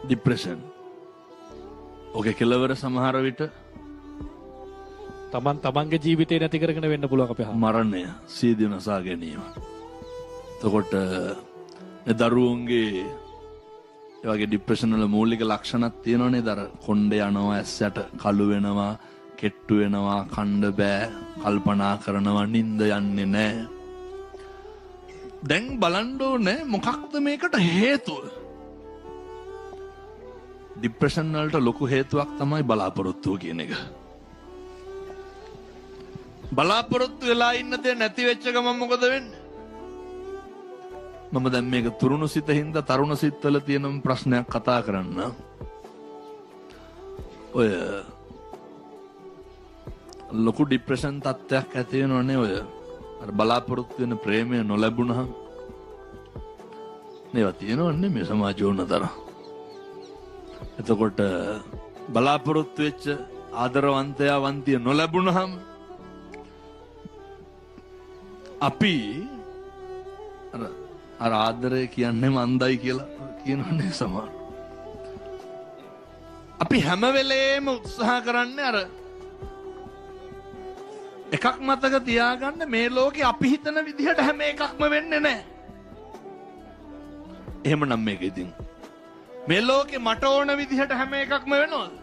Depression. ඔගේ කෙලවර සමහර විට තමන්ගේ ජීවිතේ නැති කරගෙන වෙන්න පුළුවන් අපේ මරණය, සීදී නසා ගැනීම. එතකොට දරුවන්ගේ ඒ වගේ ડિප්‍රෙෂන් වල මූලික ලක්ෂණක් තියෙනවනේ. දර කොණ්ඩේ යනවා, ඇස්සට කළු වෙනවා, කෙට්ටු වෙනවා, කණ්ඩ බෑ, කල්පනා කරනවා, නිින්ද යන්නේ නැහැ. දැන් බලන්න ඕනේ මොකක්ද මේකට හේතුව? ડિප්‍රෙෂන් වලට ලොකු හේතුවක් තමයි බලාපොරොත්තුව කියන එක. බලාපොරොත්තු වෙලා ඉන්න දේ නැති වෙච්ච ගමන් මොකද වෙන්නේ? මම දැන් මේක තුරුණු සිත හින්දා තරුණ සිත්වල තියෙන ප්‍රශ්නයක් කතා කරන්න. ඔය ලොකු ડિප්‍රෙෂන් තත්ත්වයක් ඇති වෙනවනේ ඔය අර බලාපොරොත්තු වෙන ප්‍රේමය නොලැබුණහම. මේවා තියෙනවන්නේ මේ සමාජ ඕන තරම්. එතකොට බලාපොරොත්තු වෙච්ච ආදරවන්තයා වන්තිය නොලැබුණහම අපි අර ආදරය කියන්නේ මන්දයි කියලා කියනවනේ සමහර. අපි හැම වෙලේම උත්සාහ කරන්නේ අර එකක් මතක තියාගන්න, මේ ලෝකේ අපි හිතන විදිහට හැම එකක්ම වෙන්නේ නැහැ. එහෙමනම් මේක ඉතින් මේ ලෝකේ මට ඕන විදිහට හැම එකක්ම වෙනවද?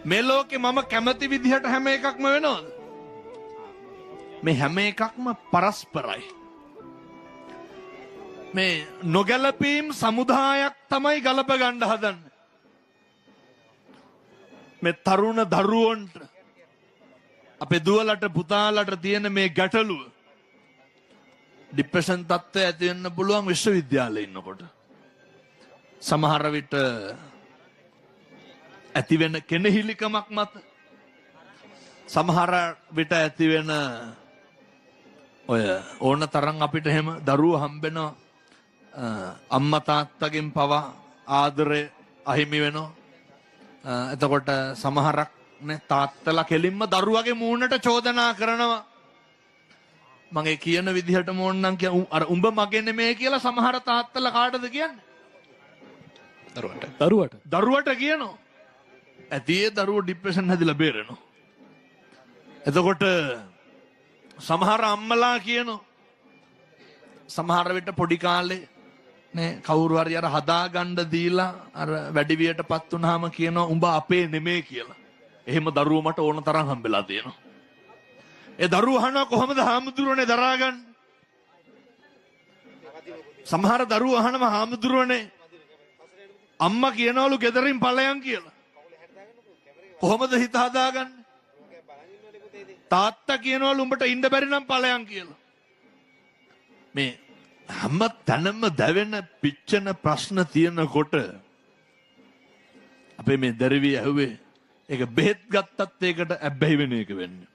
මේ ලෝකේ මම කැමති විදිහට හැම එකක්ම වෙනවද? මේ හැම එකක්ම පරස්පරයි. මේ නොගැලපීම් සමුදායක් තමයි ගලප ගන්න හදන්නේ. මේ තරුණ දරුවන්ට, අපේ දුවලට පුතාලට තියෙන මේ ගැටලුව ડિප්‍රෙෂන් තත්ත්වය ඇති වෙන්න පුළුවන් විශ්වවිද්‍යාලේ ඉන්නකොට. සමහර විට ඇති වෙන කෙනෙහිලිකමක් මත, සමහර විට ඇති වෙන ඔය ඕන තරම් අපිට එහෙම දරුවෝ හම්බෙනවා අම්මා තාත්තගෙන් පවා ආදරය අහිමි වෙනවා. එතකොට සමහරක් නේ තාත්තලා කෙලින්ම දරුවගේ මූණට චෝදනා කරනවා. මගේ කියන විදිහටම ඕනනම් අර උඹ මගේ නෙමෙයි කියලා සමහර තාත්තලා කාටද කියන්නේ? දරුවට කියනවා. ඇති ඒ දරුවෝ ડિප්‍රෙෂන් හැදිලා බේරෙනවා. එතකොට සමහර අම්මලා කියනවා සමහර විට පොඩි කාලේ නේ කවුරු හරි අර හදාගන්න දීලා අර වැඩිවියටපත් වුනහම කියනවා උඹ අපේ නෙමෙයි කියලා. එහෙම දරුවෝ මට ඕන තරම් හම්බෙලා තියෙනවා. ඒ දරුවෝ අහනවා කොහොමද හාමුදුරුවනේ දරාගන්නේ? සමහර දරුවෝ අහනවා හාමුදුරුවනේ අම්මා කියනවලු ගෙදරින් ඵලයන් කියලා. කොහොමද හිත හදාගන්නේ? තාත්තා කියනවලු උඹට ඉන්න බැරි නම් ඵලයන් කියලා. මේ හැම තැනම දැවෙන පිච්චෙන ප්‍රශ්න තියෙනකොට අපේ මේ දරුවිය ඇහුවේ ඒක බෙහෙත් ගත්තත් ඒකට ඇබ්බැහි වෙන එක වෙන්නේ.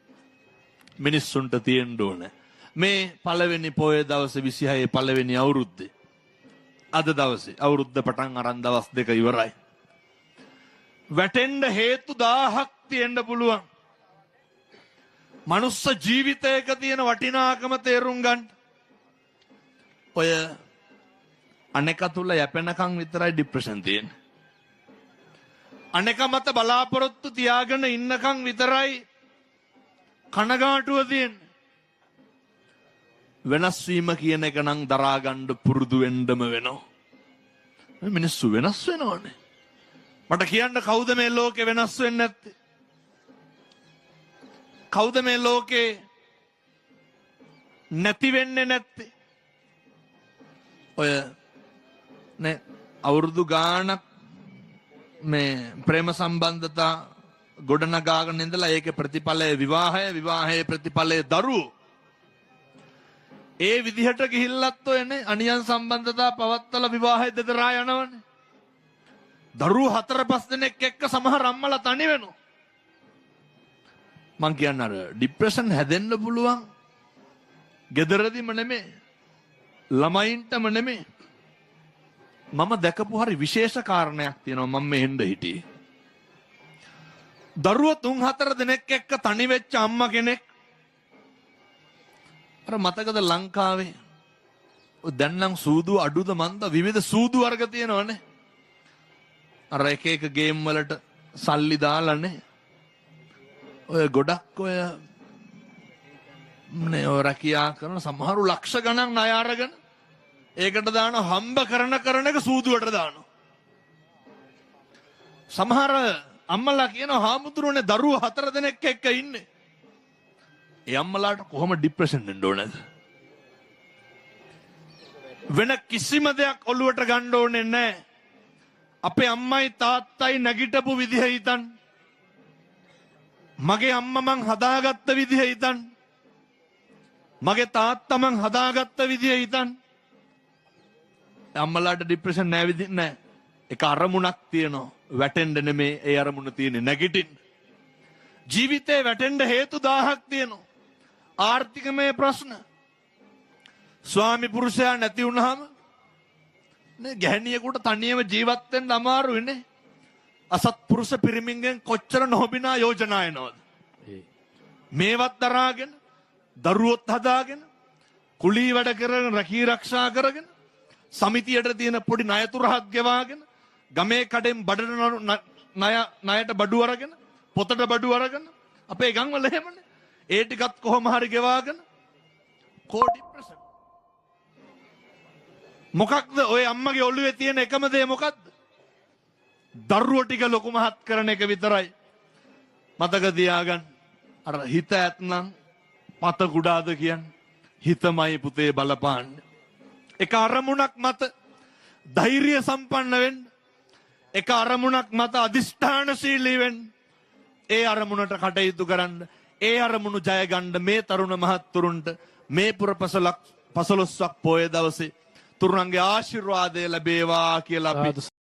මිනිස්සුන්ට තියෙන්න ඕනේ. මේ පළවෙනි පොයේ දවසේ 26 පළවෙනි අවුරුද්දේ අද දවසේ අවුරුද්ද පටන් අරන් දවස් දෙක ඉවරයි. වැටෙන්න හේතු 1000ක් තියෙන්න පුළුවන්. මනුස්ස ජීවිතයක තියෙන වටිනාකම තේරුම් ගන්න. ඔය අනෙක තුල යැපෙනකන් විතරයි ડિප්‍රෙෂන් තියෙන්නේ. අනෙක මත බලාපොරොත්තු තියාගෙන ඉන්නකන් විතරයි කනගාටුව තියෙන්නේ. වෙනස් වීම කියන එක නම් දරා ගන්න පුරුදු වෙන්නම වෙනවා. මිනිස්සු වෙනස් වෙනවනේ. මට කියන්න කවුද මේ ලෝකේ වෙනස් වෙන්නේ නැත්තේ? කවුද මේ ලෝකේ නැති වෙන්නේ නැත්තේ? ඔය නේ අවුරුදු ගාණක් මේ ප්‍රේම සම්බන්ධතා ගොඩනගාගෙන ඉඳලා ඒකේ ප්‍රතිඵලය විවාහය, විවාහයේ ප්‍රතිඵලය දරුවෝ. ඒ විදිහට ගිහිල්ලත් ඔයනේ අනියන් සම්බන්ධතා පවත්තලා විවාහය දෙදරා යනවනේ. දරුවෝ 4-5 දෙනෙක් එක්ක සමහර අම්මලා තනි වෙනවා. මං කියන්නේ අර ડિප්‍රෙෂන් හැදෙන්න පුළුවන් ගෙදරදීම නෙමෙයි, ළමයින්ටම නෙමෙයි. මම දැකපු හරි විශේෂ කාරණයක් තියෙනවා. මම මෙහෙන්ද හිටියේ. දරුවෝ 3-4 දෙනෙක් එක්ක තනි වෙච්ච අම්මා කෙනෙක්. අර මතකද ලංකාවේ දැන් නම් සූදු අඩුද මන්ද විවිධ සූදු වර්ග තියෙනවනේ. අර එක එක ගේම් වලට සල්ලි දාලානේ. ඔය ගොඩක් ඔය නේ ඔය රැකියා කරන සමහරු ලක්ෂ ගණන් ණය අරගෙන ඒකට දාන හම්බ කරන එක සූදුවට දානවා. සමහර අම්මලා කියනවා හාමුදුරුවනේ දරුවෝ 4 දෙනෙක් එක්ක ඉන්නේ. ඒ අම්මලාට කොහොම ડિප්‍රෙෂන් එන්න ඕනද? වෙන කිසිම දෙයක් ඔළුවට ගන්න ඕනේ නැහැ. අපේ අම්මයි තාත්තයි නැගිටපු විදිහ හිතන්න. මගේ අම්මා මං හදාගත්ත විදිහ හිතන්න. මගේ තාත්තා මං හදාගත්ත විදිහ හිතන්න. අම්මලාට ડિප්‍රෙෂන් නැහැ විදිහ නැහැ. ඒක අරමුණක් තියෙනවා. වැටෙන්න නෙමේ ඒ අරමුණ තියෙන්නේ නැගිටින්න. ජීවිතේ වැටෙන්න හේතු 1000ක් තියෙනවා. ආර්ථිකමය ප්‍රශ්න. ස්වාමි පුරුෂයා නැති වුණාම නේ ගැහණියෙකුට තනියම ජීවත් වෙන්න අමාරුයි නේ. අසත්පුරුෂ පිරිමින්ගෙන් කොච්චර නොබිනා යෝජනා එනවද? මේවත් දරාගෙන දරුවොත් හදාගෙන කුලී වැඩ කරගෙන රැකී ආරක්ෂා කරගෙන සමිතියට තියෙන පොඩි ණය තුරහක් ගෙවාගෙන ගමේ කඩෙන් බඩට ණයට බඩු අරගෙන පොතට බඩු අරගෙන අපේ ගම්වල එහෙමනේ. ඒ ටිකත් කොහොම හරි ගෙවාගෙන කෝටි ප්‍රසන්න. මොකක්ද ඔය අම්මගේ ඔළුවේ තියෙන එකම දේ මොකක්ද? දරුවෝ ටික ලොකු මහත් කරන එක විතරයි. මතක තියාගන්න. අර හිත ඇත්නම් පත කුඩාද කියන්නේ. හිතමයි පුතේ බලපාන්නේ. එක අරමුණක් මත ධෛර්ය සම්පන්න වෙන්න. එක අරමුණක් මත අදිෂ්ඨානශීලී වෙන්න. ඒ අරමුණට කටයුතු කරන්න. ඒ අරමුණු ජය ගන්න මේ තරුණ මහත්තුරුන්ට මේ පුරපසලක් 15ක් පොය දවසේ තුරුණන්ගේ ආශිර්වාදය ලැබේවා කියලා අපි